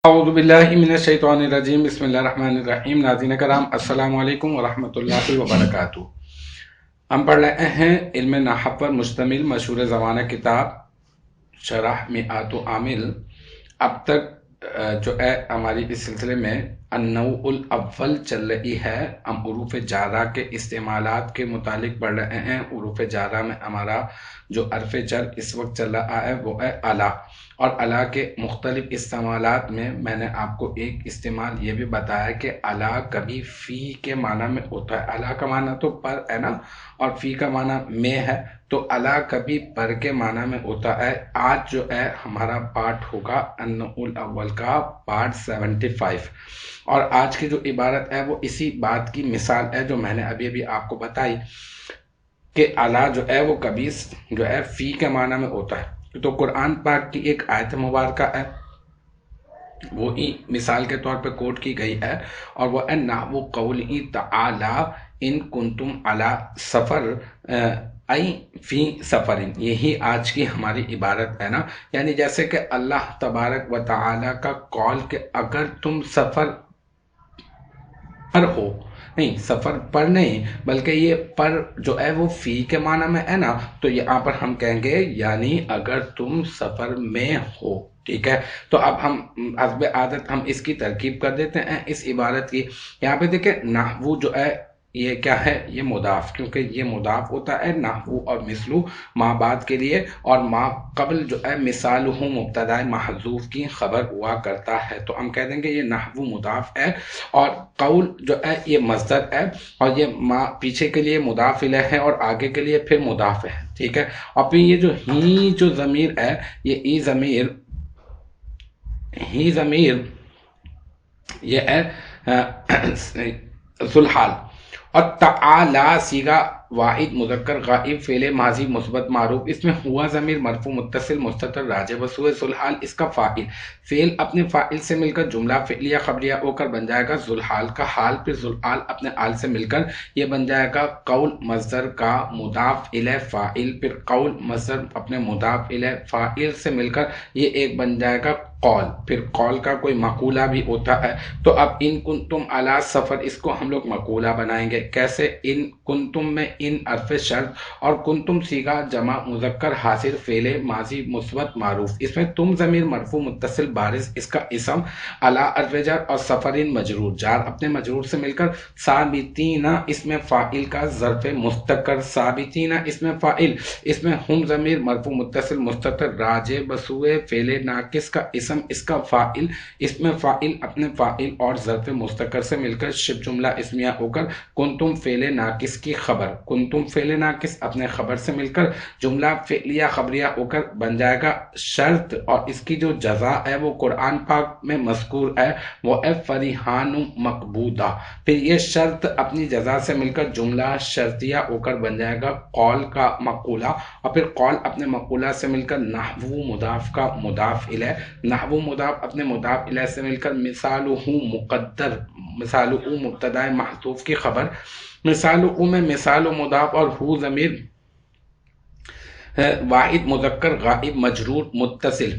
اعوذ باللہ من الشیطان الرجیم، بسم اللہ الرحمن الرحیم۔ ناظرین کرام، السلام علیکم ورحمۃ اللہ وبرکاتہ۔ ہم پڑھ رہے ہیں علم نحو پر مشتمل مشہور زمانہ کتاب شرح مئات عامل۔ اب تک جو ہے ہماری اس سلسلے میں النوع الاول چل رہی ہے۔ ہم حروف جارہ کے استعمالات کے متعلق پڑھ رہے ہیں۔ حروف جارہ میں ہمارا جو حرف جر اس وقت چل رہا ہے وہ ہے الا، اور الا کے مختلف استعمالات میں نے آپ کو ایک استعمال یہ بھی بتایا کہ الا کبھی فی کے معنی میں ہوتا ہے۔ الا کا معنی تو پر ہے نا، اور فی کا معنی میں ہے، تو الا کبھی پر کے معنی میں ہوتا ہے۔ آج جو ہے ہمارا پارٹ ہوگا النوع الاول کا پارٹ 75، اور آج کی جو عبارت ہے وہ اسی بات کی مثال ہے جو میں نے ابھی آپ کو بتائی کہ الا جو ہے وہ کبھی جو ہے فی کے معنی میں ہوتا ہے۔ تو قرآن پاک کی ایک آیت مبارکہ ہے، وہی مثال کے طور پہ کوٹ کی گئی ہے، اور وہ نحو قوله تعالی ان کنتم علی سفر ای فی سفر۔ یہی آج کی ہماری عبارت ہے نا، یعنی جیسے کہ اللہ تبارک و تعالی کا قول کہ اگر تم سفر پر ہو، نہیں سفر پر نہیں بلکہ یہ پر جو ہے وہ فی کے معنی میں ہے نا، تو یہاں پر ہم کہیں گے یعنی اگر تم سفر میں ہو، ٹھیک ہے۔ تو اب ہم حسب عادت ہم اس کی ترکیب کر دیتے ہیں اس عبارت کی۔ یہاں پہ دیکھیں نحو جو ہے یہ کیا ہے، یہ مضاف، کیونکہ یہ مضاف ہوتا ہے نحو اور مثلو ما بعد کے لیے، اور ما قبل جو ہے مثالہ مبتدا محذوف کی خبر ہوا کرتا ہے، تو ہم کہہ دیں گے یہ نحو مضاف ہے، اور قول جو ہے یہ مصدر ہے، اور یہ ما پیچھے کے لیے مضاف الیہ ہے اور آگے کے لیے پھر مضاف ہے، ٹھیک ہے۔ اور پھر یہ جو ہی جو ضمیر ہے، یہ ای ضمیر، ہی ضمیر یہ ہے ذوالحال، اور تعالی صیغہ واحد مذکر غائب فعل ماضی مثبت معروف، اس میں ہوا ضمیر مرفوع متصل مستتر راجع بسوء ذوالحال اس کا فاعل، فعل اپنے فاعل سے مل کر جملہ فعلیہ خبریہ ہو کر بن جائے گا ذوالحال کا حال، پھر ذوالحال اپنے حال سے مل کر یہ بن جائے گا قول مصدر کا مضاف الیہ فاعل، پھر قول مصدر اپنے مضاف الیہ فاعل سے مل کر یہ ایک بن جائے گا قول، پھر قول کا کوئی مقولہ بھی ہوتا ہے۔ تو اب ان کنتم علی سفر اس کو ہم لوگ مقولہ بنائیں گے کیسے؟ ان کنتم میں ان حرف شرط اور کنتم صیغہ جمع مذکر حاصل فعل ماضی مثبت معروف، اس میں تم ضمیر مرفوع متصل بارز اس کا اسم، علی حرف جر اور سفرین مجرور جار اپنے مجرور سے مل کر، ثابتین اس میں فاعل کا ظرف مستقر، ثابتین اس میں فاعل، اس میں ہم ضمیر مرفوع متصل مستتر راجع بسوء فعل ناقص کا اسم اس کا فاعل، اس میں فاعل اپنے فاعل اور ظرف مستقر سے مل کر شبہ جملہ اسمیہ ہو کر کنتم فعل ناقص کی خبر، کنتم فعل ناقص اپنے خبر سے مل کر جملہ فعلیہ خبریہ ہو کر بن جائے گا شرط، اور اس کی جو جزا ہے وہ قرآن پاک میں مذکور ہے، وہ ہے فریحان مقبوضہ، پھر یہ شرط اپنی جزا سے مل کر جملہ شرطیہ ہو کر بن جائے گا قول کا مقولہ، اور پھر قول اپنے مقولہ سے مل کر نحو مضاف کا مضاف الیہ، نحو مضاف اپنے مضاف الیہ سے مل کر مثالہ مقدر، مثالہ مبتدا محذوف کی خبر، مثالہ میں مثال و مضاف اور ہو ضمیر واحد مذکر غائب مجرور متصل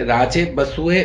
راجع بسوء،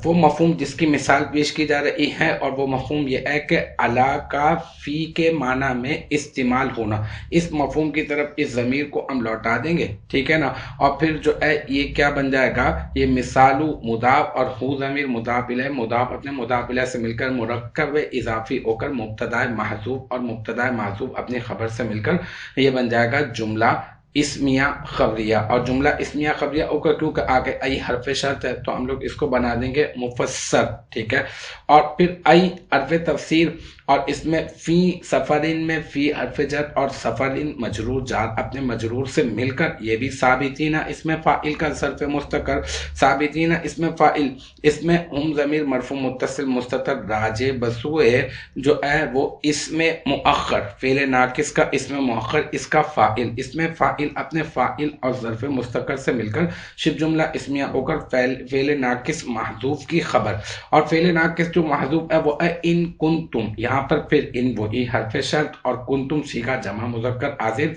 وہ مفہوم جس کی مثال پیش کی جا رہی ہے، اور وہ مفہوم یہ ہے کہ الا کا فی کے معنی میں استعمال ہونا، اس مفہوم کی طرف اس ضمیر کو ہم لوٹا دیں گے، ٹھیک ہے نا، اور پھر جو ہے یہ کیا بن جائے گا، یہ مثال مضاف اور ہو ضمیر مضاف الیہ، مضاف اپنے مضاف الیہ سے مل کر مرکب اضافی ہو کر مبتدا محذوف اور مبتدا محذوف اپنی خبر سے مل کر یہ بن جائے گا جملہ اسمیہ خبریہ، اور جملہ اسمیہ خبریہ ہو کر کیونکہ آگے ای حرف شرط ہے تو ہم لوگ اس کو بنا دیں گے مفسر، ٹھیک ہے، اور پھر ای حرف تفسیر، اور اس میں فی سفرین میں فی حرف جر اور سفرین مجرور جار اپنے مجرور سے مل کر یہ بھی ثابتین اس میں فاعل کا ظرف مستقر، ثابتین اس میں فاعل، اس میں ہم ضمیر مرفوع متصل مستتر راجع بسوء جو ہے وہ اس میں مؤخر فعل ناقص کا اس میں مؤخر اس کا فاعل، اس میں فاعل فاعل اپنے فاعل اور ظرف مستقر سے مل کر شبہ جملہ اسمیہ ہو کر فعل ناقص محذوف کی خبر، اور فعل ناقص جو محذوف ہے وہ ہے ان کنتم، یہاں پر پھر ان وہی حرف شرط اور کنتم صیغہ جمع مذکر حاضر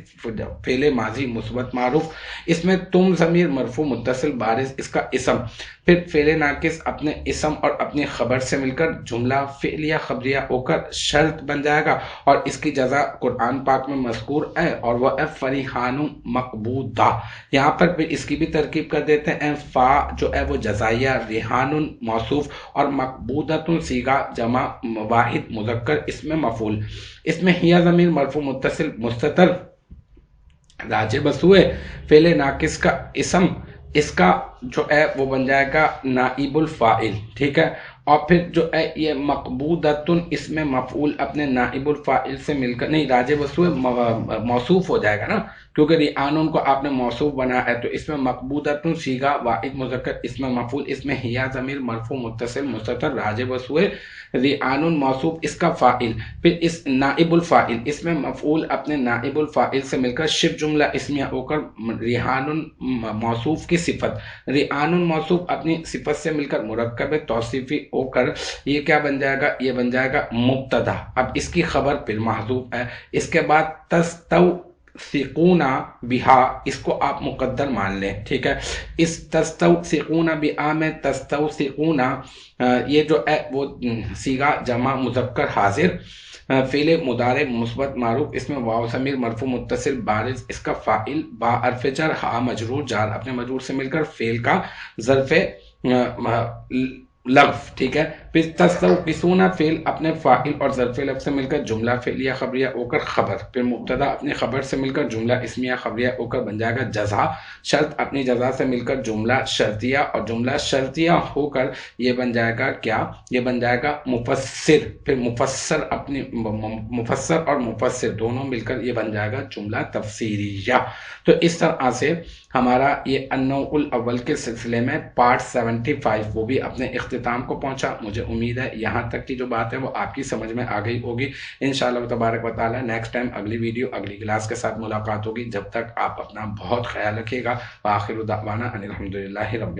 فعل ماضی مثبت معروف، اس میں تم ضمیر مرفوع متصل بارز اس کا اسم، پھر فعل ناقص اپنے اسم اور اپنی خبر سے مل کر جملہ فعلیہ خبریہ ہو کر شرط بن جائے گا، اور اس کی جزا قرآن پاک میں مذکور ہے اور وہ ہے فریحان مقبوضہ۔ یہاں پر پھر اس کی بھی ترکیب کر دیتے ہیں، فا جو ہے وہ جزائیہ، ریحان موصوف اور مقبوضۃ صیغہ جمع واحد مذکر اس میں مفعول، اس میں ہیا ضمیر مرفوع متصل مستتر راجع بسوئے فعل ناقص کا اسم، اس کا جو ہے وہ بن جائے گا نائب الفاعل، ٹھیک ہے، اور پھر جو ہے یہ مقبوضۃ اس میں مفعول اپنے نائب الفاعل سے مل کر نہیں راجع بسوئے موصوف ہو جائے گا نا، کیونکہ ریعان کو آپ نے موصوف بنا ہے، تو اس میں مقبوضۃ صیغہ واحد مذکر اس میں مفعول، اس میں ہیا ضمیر مرفوع متصل مستتر راجع بسوئے ریعان موصوف اس کا فاعل، پھر اس نائب الفاعل اس میں مفعول اپنے نائب الفاعل سے مل کر شبہ جملہ اسمیہ ہو کر ریحان موصوف کی صفت، ریحان موصوف اپنی صفت سے مل کر مرکب توصیفی ہو کر یہ کیا بن جائے گا، یہ بن جائے گا مبتدا، اب اس کی خبر پھر محذوف ہے، اس کے بعد تستوثقون بہا اس کو آپ مقدر مان لیں، ٹھیک ہے، اس تستوثقون بہا میں تستوثقون یہ جو ہے وہ صیغہ جمع مذکر حاضر فعل مضارع مثبت معروف، اس میں واو ضمیر مرفوع متصل بارز اس کا فاعل با حرف جر ہا مجرور جار اپنے مجرور سے مل کر فعل کا ظرف لغو، ٹھیک ہے، پھر تستوقسون فعل اپنے فاعل اور ظرف لغو سے مل کر جملہ فعلیہ خبریہ ہو کر خبر، پھر مبتدا اپنی خبر سے مل کر جملہ اسمیہ خبریہ ہو کر بن جائے گا جزا، شرط اپنی جزا سے مل کر جملہ شرطیہ اور جملہ شرطیہ ہو کر یہ بن جائے گا کیا، یہ بن جائے گا مفسر، پھر مفسر اپنی مفسر اور مفسر دونوں مل کر یہ بن جائے گا جملہ تفسیریہ۔ تو اس طرح سے ہمارا یہ النوع الاول کے سلسلے میں پارٹ 75 وہ بھی اپنے اختتام کو پہنچا، مجھے امید ہے یہاں تک کی جو بات ہے وہ آپ کی سمجھ میں آ گئی ہوگی، انشاءاللہ تبارک و تعالی نیکسٹ ٹائم اگلی ویڈیو اگلی کلاس کے ساتھ ملاقات ہوگی، جب تک آپ اپنا بہت خیال رکھیے گا، وآخر دعوانا ان الحمدللہ رب